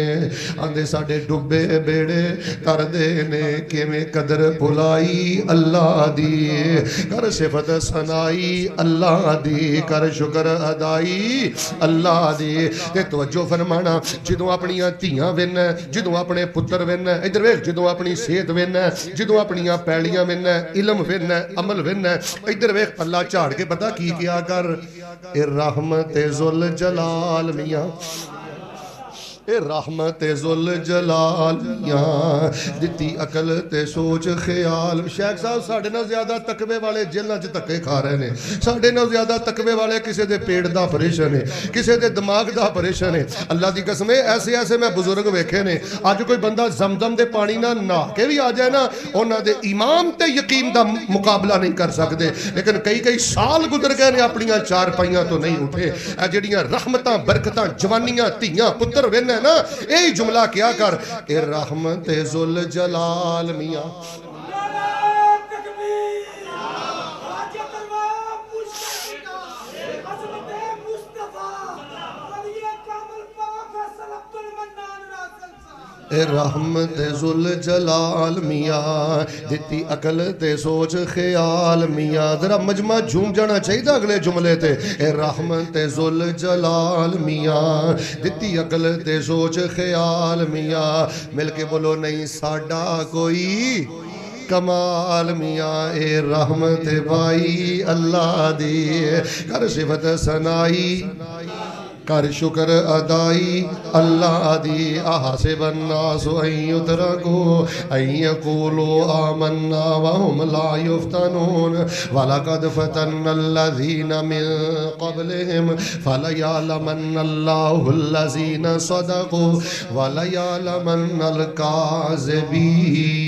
आंदे साडे डुबे बेड़े करदे ने, किवें कदर भुलाई अल्लाह दी, कर सिफत सनाई अल्लाह दी, कर शुक्र अदाई अल्लाह दी। ते तवज्जो फरमाना, जदों अपनियां धीआं वेना, जदों अपने पुत्तर वेना, इधर वेख, जदों अपनी सेहत वेना, जदों अपनियां पैलियां वेना, इलम वेना, अमल वेना, इधर वेख पल्ला झाड़ के पता की किया कर। ए रहमत जुल जलाल मियां, ए रहमत जुल जलाल मियां, दिती अकल ते सोच ख्याल। शेख साहब साढ़े नाल ज्यादा तकवे वाले जेलों च धक्के खा रहे हैं, साढ़े नाल ज्यादा तकवे वाले किसी के पेट का ऑपरेशन है, किसी के दिमाग का ऑपरेशन है। अल्लाह की कसम ऐसे ऐसे मैं बुजुर्ग वेखे ने, अज कोई बंदा जमजम के पानी ना नहा के भी आ जाए ना, उन्होंने ईमान ते यकीन का मुकाबला नहीं कर सकते। लेकिन कई कई साल गुजर गए ने, अपनियां चार पाइयां तो नहीं उठे। जिहड़ियां रहमतां बरकतां जवानियां धीआं पुत्र वेने ना, यही जुमला क्या कर, ए रहमत जुल जलाल मियां। ए रहमत जुल जलाल मियाँ, दिती अकल ते सोच ख्याल मियाँ। जरा मजमा झूम जाना चाहिए अगले जुमले ते। ए रहमत जुल जलाल मियाँ, दिती अकल ते सोच ख्याल मियाँ। मिलके बोलो नहीं साडा कोई कमाल मियाँ। ए रहमत भाई अल्लाह दी, कर सिफत सनाई, कर शुक्र अदाई अल्लाह दी। अहसिबन नासु अन युतरकू अन यकूलू आमन्ना वहुम ला युफ्तनून वलक़द फतन्नल्लज़ीना मिन क़ब्लिहिम फलयअलमन्नल्लाहुल्लज़ीना सदक़ू वलयअलमन्नल काज़िबीन।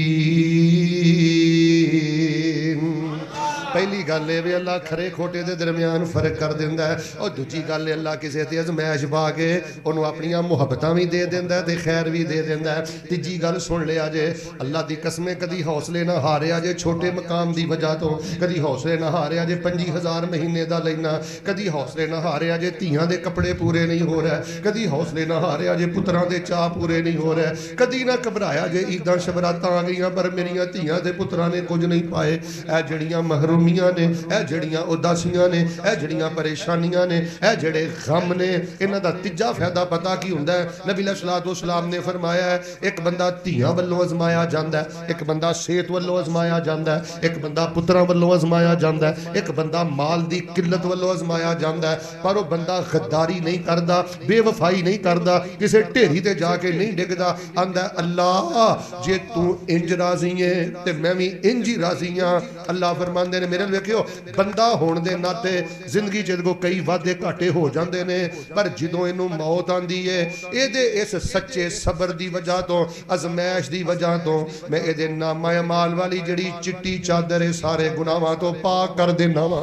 पहली गल है वे अल्लाह खरे खोटे के दरम्यान फर्क कर देंदा है और दूजी गल है अल्लाह किसी ते अजमैश पा के उन्होंने अपनियां मुहब्बतां भी दे देंदा है ते खैर भी दे देंदा है। तीजी गल सुन लिया जे अल्लाह दी कसमें कदी हौसले ना हारिया जे छोटे मकाम की वजह तो, कदी हौसले ना हारिया जे 25,000 महीने का लेना, कदी हौसले ना हारिया जे धियां दे कपड़े पूरे नहीं हो रहा, कदी हौसले ना हारिया जे पुत्रां दे चाह पूरे नहीं हो रहे, कदी ना घबराया जे ईदां शबरातां आ गईयां पर मेरियां धियां दे पुत्रां ने कुछ नहीं पाए। ए जड़ियां महरूमियां ने, ए जड़ियां उदासियां ने, ए जड़ियां परेशानियां ने, ए जड़े गम ने, इन्हां दा तीजा फायदा पता की हुंदा है? नबी अलैहिस्सलाम ने फरमाया है एक बंदा धियां वल्लों अजमाया जांदा है, एक बंदा सेहत वल्लों अजमाया जांदा है, एक बंदा पुत्रां वल्लों अजमाया जांदा है, एक बंदा माल दी किल्लत वल्लों अजमाया जांदा है। पर वो बंदा गद्दारी नहीं करता, बेवफाई नहीं करता, किसी ढेरी ते जाके नहीं डिगदा, आंदा अल्लाह जे तू इंज राजी है ते मैं भी इंज ही राजी हाँ। अल्लाह फरमांदे ने मेरे वेखियो बंदा होने दे नाते जिंदगी च को कई वादे घाटे हो जाते ने, पर जदों इनू मौत आंदी है ये इस सच्चे सबर की वजह तो, अजमैश की वजह तो मैं ये नामा अमाल वाली जड़ी चिट्टी चादर है सारे गुनाहों तो पाक कर देना वा।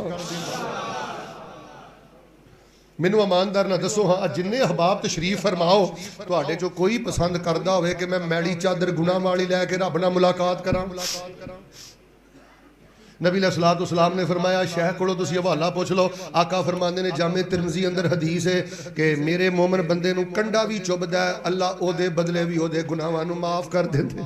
मैनू ईमानदार ना दसो हाँ जिन्ने अहबाब तशरीफ फरमाओ तुहाडे चो कोई पसंद करता होवे कि मैं मैली चादर गुनाह वाली लैके रब नाल मुलाकात करां? नबी अलैहिस्सलाम ने फरमाया शैख को तुसीं हवाला पुछ लो, आका फरमाते ने जामे तिरमिज़ी अंदर हदीस है कि मेरे मोमन बंदे नूं कंडा भी चुभदा है अल्लाह ओदे बदले भी ओदे गुनाहां नूं माफ़ कर देंदे।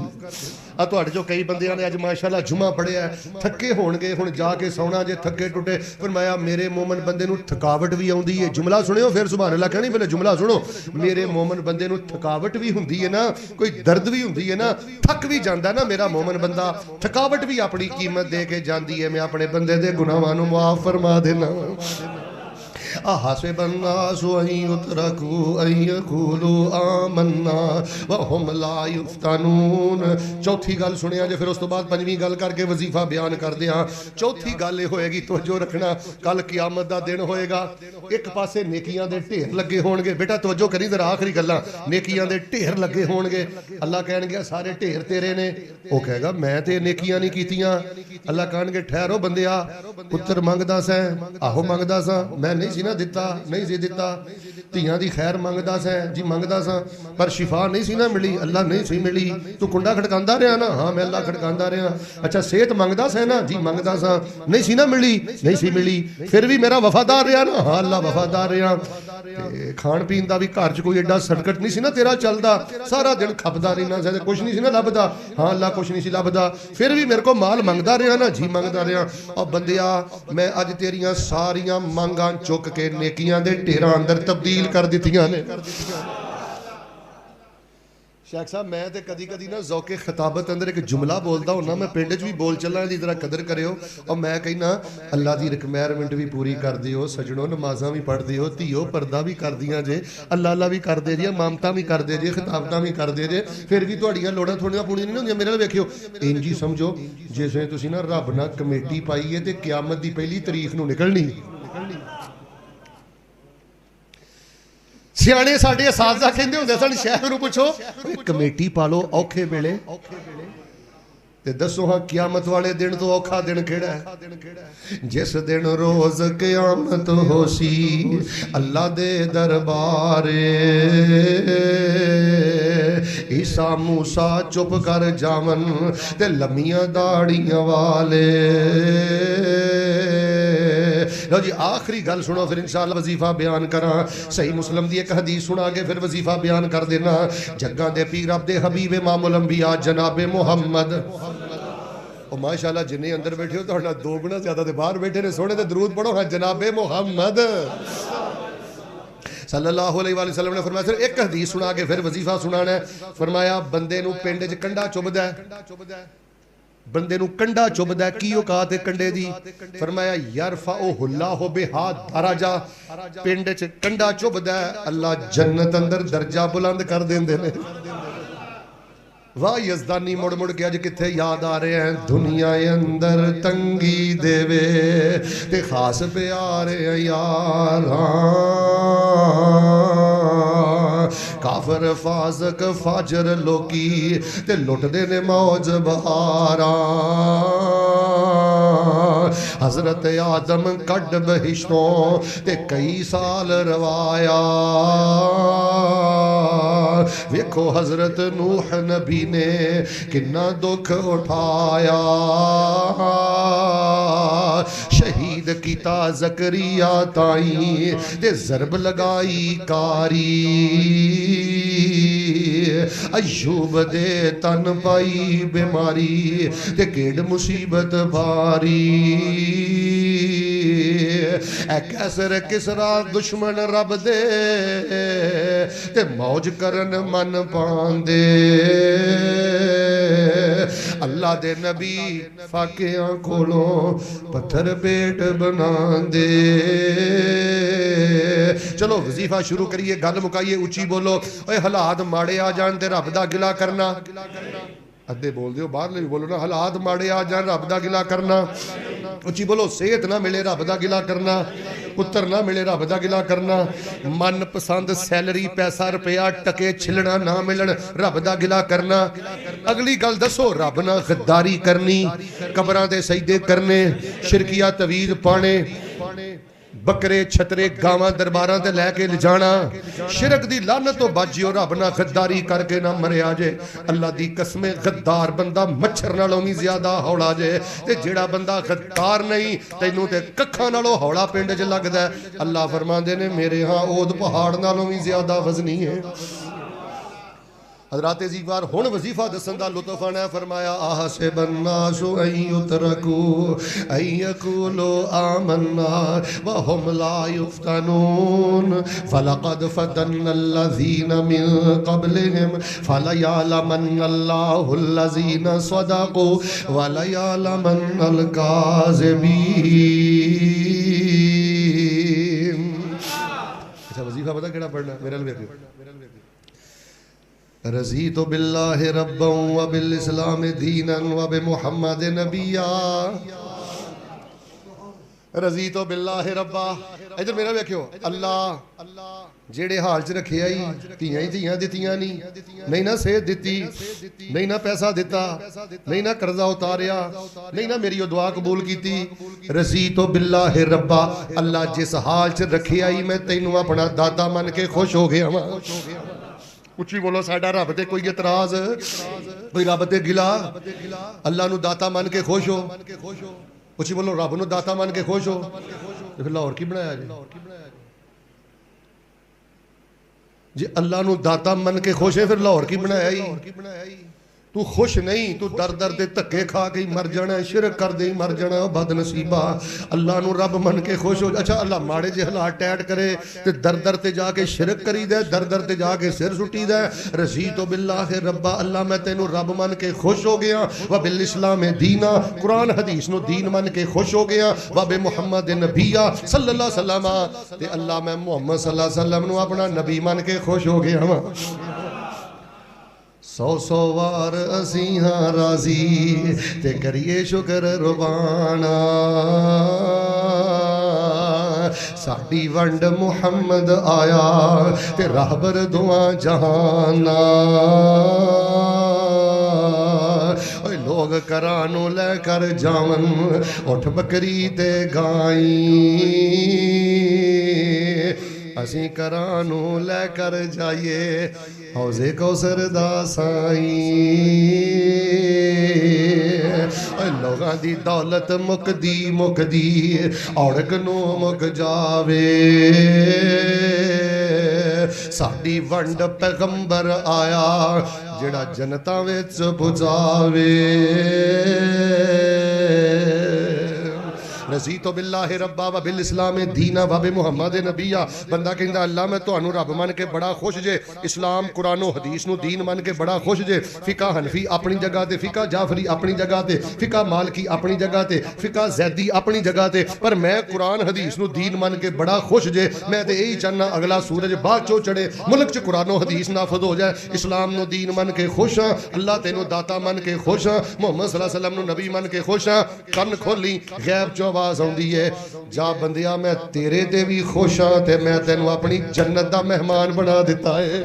आ तुहाडे चो कई बंदियां ने अज माशाअल्लाह जुमा पढ़िया थके होणगे हुण जाके सौना जे थके टुटे, फरमाया मेरे मोमन बंदे नूं थकावट भी आउंदी है। जुमला सुनियो फिर सुभान अल्लाह कहनी पहले जुमला सुनो, मेरे मोमन बंदे नूं थकावट भी हुंदी है ना, कोई दर्द भी हुंदी है ना, थक भी जांदा ना मेरा मोमन बंदा, थकावट भी अपनी कीमत दे के जांदी है, मैं अपने बंदे दे गुनाहां नूं माफ फरमा देना। अहसिबन्नासु अन युतरकू अन यकूलू आमन्ना व हुम ला युफ्तनून। चौथी गल सुनिया जे, फिर उस तो बाद पंजवीं गल करके वजीफा बयान कर दिया। चौथी गल ये होएगी, तवज्जो रखना, कल कियामत दा दिन होएगा, एक पासे नेकियां दे ढेर लगे होणगे, बेटा तवज्जो करी जरा आखिरी गल्लां, नेकियां दे ढेर लगे होणगे, अल्लाह कहणगे सारे ढेर तेरे ने, वो कहेगा मैं ते नेकियां नहीं कीतियां, अल्लाह कहणगे ठहरो बंदिया पुत्र मंगदा सैं, आहो मंगदा सा, मैं नहीं सी ना दिता, नहीं सी दिता, धियां दी खैर मंगदा सैं जी मंगदा सा, पर शिफा नहीं सी ना मिली, अल्लाह नहीं सी मिली, तू कुंडा खड़कांदा रहा ना, हाँ मैं अल्लाह खड़कांदा रहा, अच्छा सेहत मंगदा सैं ना जी मंगदा सा, नहीं सी ना मिली, नहीं सी मिली, फिर भी मेरा वफादार रहा ना, हाँ अल्लाह वफादार रहा, खाण पीन का भी घर च कोई एडा संकट नहीं सी ना तेरा चलदा, सारा दिन खपदा रहना सा, कुछ नहीं सी ना लभदा, हाँ अल्लाह कुछ नहीं सी लभदा, फिर भी मेरे को माल मंगदा रहा ना जी मंगदा रहा, और बंदिया मैं अज तेरियां सारियां मंगां चुक के नेकियां दे ढेरां अंदर तब्दील कर दित्तियां ने। शेख साहब मैं तो कदी कदी ना ज़ौके खिताबत अंदर एक जुमला बोलता हूँ ना, मैं पिंड च भी बोल चला, दी जरा कदर करियो, और मैं कहना अल्लाह की रिक्वायरमेंट भी पूरी कर दियो, सजनों नमाजा भी पढ़ दियो, धियो पर्दा भी कर दियाँ जे, अल्लाह अल्लाह भी कर दे जे, मामता भी कर दे जे, खिताबत भी कर दे जे, फिर भी तुहाड़ियां लोड़ां थोड़ियां पूरियां नहीं होंदियां। मेरे नाल वेखियो इंज ही समझो जिसमें तुसीं ना रब नाल कमेटी पाई है तो क्यामत की पहली तारीख नूं निकलनी। सियाने साडे असाज़ा कहंदे हुंदे सन, शैख नूं पुछो कमेटी पा लो औखे वेले ते दसो हाँ क्यामत वाले दिन तो औखा दिन केड़ा है? जिस दिन रोज क्यामत होसी अल्लाह दे दरबारे, ईसा मूसा चुप कर जावन ते लम्मियां दाड़ियां वाले। लो जी आखिरी गल सुनो फिर इंशाअल्लाह वजीफा बयान करा। सही मुस्लिम दी एक हदीस सुना के फिर वजीफा बयान कर देना। जग्गा दे पीर अब्दे हबीब इमामुल अंबिया जनाबे मुहम्मद, और माशाअल्लाह जिन्हें अंदर बैठे हो तो दो गुना ज्यादा तो बाहर बैठे ने, सोने ते दरूद पढ़ो हाँ जनाबे मुहम्मद सल्लल्लाहु अलैहि वसल्लम ने फरमाया। एक हदीस सुना के फिर वजीफा सुनाना है। फरमाया बंदे नूं पिंड च कंडा चुभदा है, बंदे नूं कंडा चुभदा है, की औकात है कंडे दी? फरमाया यरफा ओ हुल्ला हो बेहा दराजा, पिंड च कंडा चुभदा है अल्लाह जन्नत अंदर दर्जा बुलंद कर देंदे ने। वाह यजदानी मुड़ मुड़ के अज किथे याद आ रहे हैं, दुनिया अंदर तंगी देवे ते खास प्यारे यारा, काफर फाजक फाजर लोकी ते लुटदे ने मौज बहारा, हजरत आदम कड बहिश्तों ते कई साल रवाया। वेखो हजरत नूह नबी ने किन्ना दुख उठाया, शहीद किता जकरिया ताई ते जरब लगाई कारी। अयूब दे तन पाई बीमारी ते केड़ मुसीबत भारी। कैसर किसरा दुश्मन रब दे ते मौज करन मन पांदे। अल्लाह दे नबी फाकियां कोलों पत्थर पेट बनांदे। चलो वजीफा शुरू करिए, गल मुकाइए, उच्ची बोलो। ओए हालात माड़े आ जान ते रब दा गिला करना। अद्धे बोल दो, बाहर भी बोलो ना। हालात माड़े आ जान रब दा गिला करना। उच्ची बोलो। सेहत ना मिले रब दा गिला करना, पुत्र ना मिले रब दा गिला करना, मन पसंद सैलरी पैसा रुपया टके छिलना ना मिलन रब दा गिला करना। अगली गल दसो, रब ना गद्दारी करनी, कबरां दे सजदे करने, शिरकिया तवीज पाने, बकरे छतरे गावां दरबारां ते लैके जाना, शिरक दी लानत तो बचियो, रब ना गद्दारी करके ना मरिया जे। अल्लाह दी कसमें गद्दार बंदा मच्छर नालों भी ज्यादा हौला जे, ते जेड़ा बंदा गद्दार नहीं तैनू ते कखां नालों हौला पिंड च लगदा है। अल्लाह फरमांदे ने मेरे हां ओद पहाड़ नालों भी ज्यादा वजनी है। हजरात ज़ीवार हुण वजीफा दसन दा लुत्फ आना। फरमाया आहसिबन्नासु अन युतरकू अन यकूलू आमन्ना व हुम ला युफ्तनून फलक़द फतन्नल्लज़ीना मिन क़ब्लिहिम फलयअलमन्नल्लाहुल्लज़ीना सदक़ू व लयअलमन्नल काज़िबीन। अच्छा वजीफा पता केड़ा पढ़ना? मेरे अल वेखो। रज़ीतु बिल्लाहि रब्बन व बिल इस्लाम दीनन व बि मुहम्मद नबिया। रज़ीतु बिल्लाहि रब्बा। इधर मेरा वेखियो। अल्लाह जेड़े हाल च रखे आई धियां ही धियां दित्तियां नहीं ना सेहत दित्ती, नहीं ना पैसा दिता, नहीं ना कर्जा उतारिया, नहीं ना मेरी दुआ कबूल कीती। रज़ीतु बिल्लाहि रब्बा। अल्लाह जिस हाल च रखे आई मैं तैनू अपना दाता मन के खुश हो गया वा। उच्ची बोलो। साडा रब ते कोई इतराज, कोई रब ते गिला? अल्लाह नू दाता मन के खुश हो। उच्ची बोलो। रब नू दाता मन के खुश हो। फिर लाहौर की बनाया जी अल्लाह नू दाता मन के खुश है, फिर लाहौर की बनाया ही? तू खुश नहीं, तू दर दर दे धक्के खा के मर जाना, शिरक कर दे मर जाना, बदनसीबा। अल्लाह नू रब मन के खुश हो। अच्छा अल्लाह माड़े जे हालात टैट करे ते दर दर ते जाके शिरक करी दे, दर दर ते जाके सिर सुटी दे। रज़ीतु बिल्लाहि रब्बा। अल्लाह मैं तेनू रब मन के खुश हो गया। व बिल इस्लाम दीना। कुरान हदीस नू दीन मन के खुश हो गया। व बि मुहम्मद नबिया सल्लल्लाहु अलैहि वसल्लम। ते अल्लाह मैं मुहम्मद सल्लल्लाहु अलैहि वसल्लम नू अपना नबी मन के खुश हो गया वा। 100 वार असी हाँ राजी ते करिए शुक्र रुबाना। साडी वंड मुहम्मद आया ते राहबर दुआ जहाना। लोग करानू लेकर जावन उठ बकरी ते गाई, असी करानू लेकर जाइए हौजे कौसर दा साईं। लोगां दी दौलत मुकदी मुकदी औड़क नू मुक जावे। साडी वंड पैगंबर आया जेड़ा जनता विच पुजावे। रज़ीतु बिल्लाहि रब्बा व बिल इस्लाम दीना व बि मुहम्मद नबिया। बंदा कहंदा अल्लाह मैं तुहानू रब मन के बड़ा खुश जे, इस्लाम कुरानो हदीस नू दीन मन के बड़ा खुश जे। फिका हनफी अपनी जगह ते, फिका जाफरी अपनी जगह ते, फिका मालकी अपनी जगह ते, फिका जैदी अपनी जगह ते, पर मैं कुरान हदीस नू दीन मन के बड़ा खुश जे। मैं ते यही चाहना अगला सूरज बाद चो चढ़े, मुल्क च कुरानो हदीस नाफज हो जाए। इस्लाम नू दीन मन के खुश हाँ, अल्लाह तेनू दाता मन के खुश हाँ, मुहम्मद सल्लल्लाहु अलैहि वसल्लम नू नबी मन के खुश हाँ। कन खोली गैब चो आवाज आउंदी है, जा बंदिया मैं तेरे ते भी खुश हाँ ते मैं तेनू अपनी जन्नत दा मेहमान बना दिता है।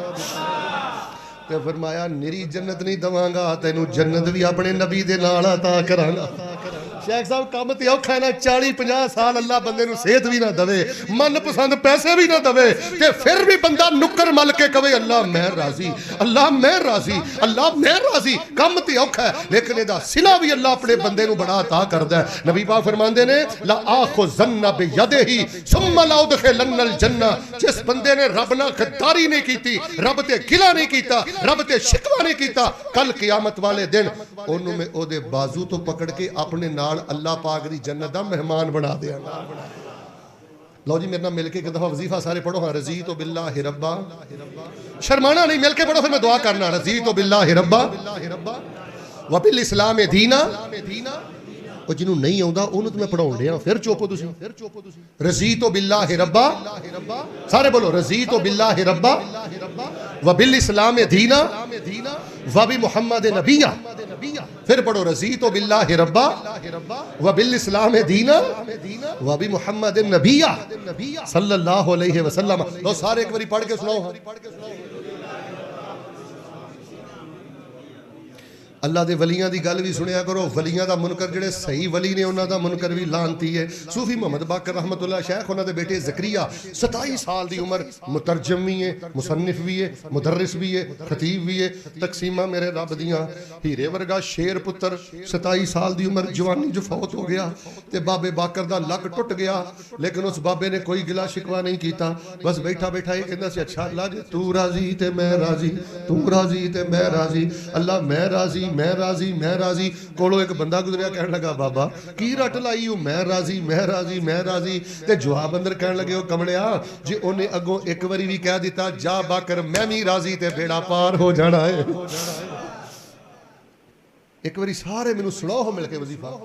ते फरमाया निरी जन्नत नहीं दवांगा, तेनू जन्नत भी अपने नबी दे नाल अता करांगा। शेख साहब काम ते औखा है ना 40-50 साल अल्लाह बंदे नूं सेहत भी ना दवे मनपसंद पैसे भी ना दवे ते फिर भी बंदा नुक्कर मल के कवे अल्लाह मैं राजी अल्लाह मैं राजी अल्लाह मैं राजी काम ते औखा है लेकिन इहदा सिला भी अल्लाह अपने बंदे नूं बड़ा अता करदा है नबी पाक फरमांदे ने ला आखुज़न्ना बियदिही सुम्मा ला उदखिलन्नल जन्ना जिस बंदे ने रब नाल गद्दारी नहीं कीती रब ते गिला नहीं कीता रब ते शिकवा नहीं कीता कल क़यामत वाले दिन ओनू मैं ओदे बाजू तो पकड़ के अपने नाल अल्लाह पाक दी जन्नत दा मेहमान बना देंगा लो जी मेरे नाल मिल के एक दफा वजीफा सारे पढ़ो हाँ रज़ीतु बिल्लाहि रब्बा शर्माना नहीं मिल के पढ़ो फिर मैं दुआ करना रज़ीतु बिल्लाहि रब्बा व बिल इस्लाम दीना और जिन्होंने नहीं आता उन्होंने तो मैं पढ़ाउण दिया फिर चुप तुसीं रज़ीतु बिल्लाहि रब्बा सारे बोलो रज़ीतु बिल्लाहि रब्बा व बिल इस्लाम दीना व बि मुहम्मद नबिया फिर पढ़ो रज़ीतु बिल्लाहि रब्बा व बिल इस्लाम दीना व बि मुहम्मद नबिया सल्लल्लाहु अलैहि वसल्लम लो सारे एक बारी पढ़ के सुनाओ अल्लाह दे वलियां दी गल भी सुनिया करो वलियां दा मुनकर जेड़े सही वली ने उन्हां दा मुनकर भी लानती है सूफी मोहम्मद बाकर रहमतुल्लाह शेख उन्हां दे बेटे ज़करिया 27 साल दी उम्र मुतरजम भी है मुसन्निफ भी है मुदर्रिस भी है खतीब भी है तकसीमा मेरे रब दियां हीरे वर्गा शेर पुत्र 27 साल दी उम्र जवानी जो फौत हो गया ते बाबे बाकर दा लक टुट गया लेकिन उस बाबे ने कोई गिला शिकवा नहीं कीता बस बैठा बैठा ये कहंदा सी अच्छा अल्लाह जे तू राजी ते मैं राजी तू राजी ते मैं राजी अल्लाह मैं राजी कोलों एक बंदा गुजरिया कहने लगा बाबा की रट लाई हूं मैं राजी ते जवाब अंदर कहने लगे कमलिया जे उन्हें अगों एक बारी भी कह दिता जा बाकर मैं भी राजी ते बेड़ा पार हो जाना है एक बारी सारे मैनू सुनाओ मिलके वजीफा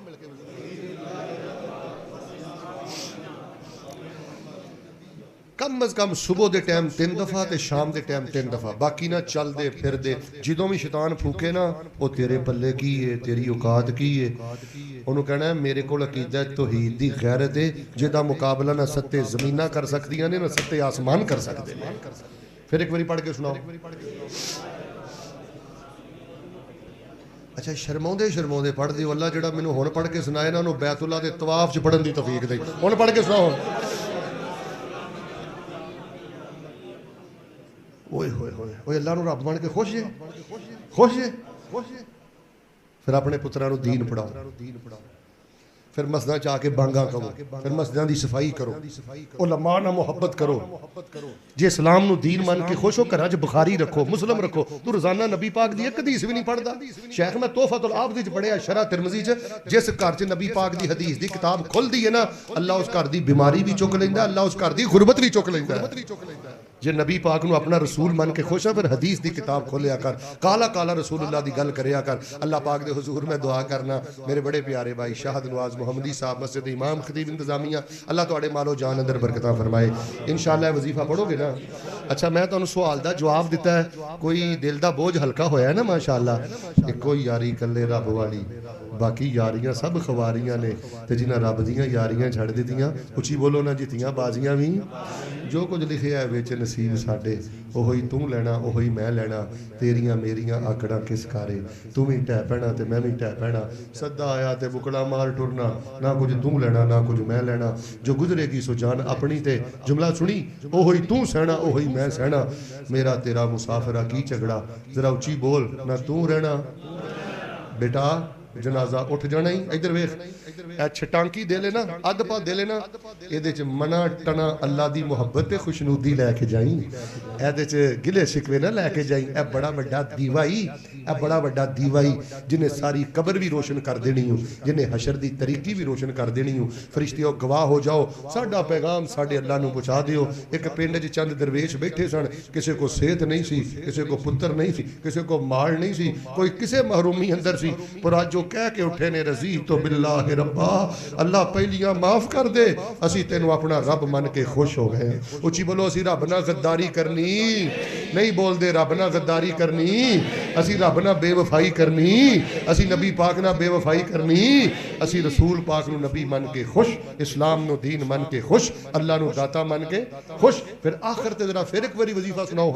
कम अज कम सुबह के टाइम 3 दफा ते शाम के टाइम 3 दफा बाकी ना चलते फिरते जो भी शैतान फूके ना वो तेरे पल्ले की है तेरी औकात की है उन्होंने कहना है मेरे को अकीदा तौहीद दी गैरत है जिहदा मुकाबला ना सत्ते जमीना कर सकदियां ने ना सत्ते आसमान कर सकते हैं फिर एक बारी पढ़ के सुनाओ अच्छा शर्माउंदे पढ़ दिओ अल्लाह जिहड़ा मैनूं हुण पढ़ के सुनाए ना उन्होंने बैतुल्लाह दे तवाफ च पढ़न दी तौफीक दे हुण पढ़ के सुनाओ ओए होए होए ओए अल्लाह नूं रब बन के खुश जे फिर अपने पुत्रां नूं दीन पढ़ाओ फिर मस्जिदां च आके बांगा करो फिर मस्जिदां दी सफाई करो उलमा नाल मुहब्बत करो जे इस्लाम नूं दीन मान के खुश हो घरां च बुखारी रखो मुस्लिम रखो तू रोजाना नबी पाक दी एक हदीस भी नहीं पढ़दा शेख मैं तोहफतुल आबदी च पढ़िया शरह तिरमिज़ी च जिस घर च नबी पाक दी हदीस दी किताब खुलदी है ना अल्लाह उस घर दी बीमारी भी चुक लैंदा अल्लाह उस घर दी गुरबत भी चुक लैंदा जे नबी पाक नूं अपना रसूल मन के खुश है फिर हदीस दी किताब खोलिया कर काला काला रसूलुल्लाह दी गल करिया कर अल्लाह पाक दे हुजूर में दुआ करना मेरे बड़े प्यारे भाई शाहद नवाज मोहम्मदी साहब मस्जिद इमाम खतीब इंतजामिया अल्लाह तुहाडे मालो जान अंदर बरकतां फरमाए इंशाअल्लाह वजीफा पढ़ोगे ना अच्छा मैं तुहानूं सवाल दा जवाब दिता है कोई दिल दा बोझ हल्का होया ना माशाअल्लाह इक्को यारी कल्ले रब वाली बाकी यारियां सब खवारियां ने ते जिन्हां रब दियां यारियां छड़ दित्तियां उची बोलो ना जितियां बाजियां भी जो कुछ लिखिया है विच नसीब साडे ओही तू लेना ओही मैं लेना तेरियां मेरियां आकड़ा किस कारे तू भी ढह पैना ते मैं भी ढह पैना सदा आया ते बुकड़ा मार टुरना ना कुछ तू लेना ना कुछ मैं लेना जो गुजरेगी सो जान अपनी ते जुमला सुनी ओही तू सहना ओही मैं सहना मेरा तेरा मुसाफिरा की झगड़ा जरा उची बोल ना तू रहना बेटा जनाजा उठ जाना ही इधर वेख छटांकी दे लेना अध पा दे लेना ये मना टना अल्लाह दी मुहब्बत ते खुशनूदी लैके जाई ए गिले शिकवे ना लैके जाई ए बड़ा वड्डा दीवा ही ए बड़ा वड्डा दीवा ही जिन्हें सारी कबर भी रोशन कर देनी हो जिन्हें हशर दी तरीकी भी रोशन कर देनी हो फरिश्तियों गवाह हो जाओ साडा पैगाम साडे अल्लाह नूं पहुंचा दिओ एक पिंड च चंद दरवेश बैठे सन किसी को सेहत नहीं सी किसी को पुत्र नहीं सी किसी को माल नहीं सी कोई किसे महरूमी अंदर सी पर अज जो कह के उठे ने रज़ीतु बिल्लाहि रब्बा अल्लाह पहलियां माफ कर दे असी तेनों अपना रब मन के खुश हो गए उची बोलो असी रब ना गद्दारी करनी नहीं बोलते रब ना गद्दारी करनी असी रब ना बेवफाई करनी असी नबी पाक ना बेवफाई करनी असी रसूल पाक नूं नबी मन के खुश इस्लाम नूं दीन मन के खुश अल्लाह नूं दाता मन के खुश फिर आखिर ते जरा फिर एक बारी वजीफा सुनाओ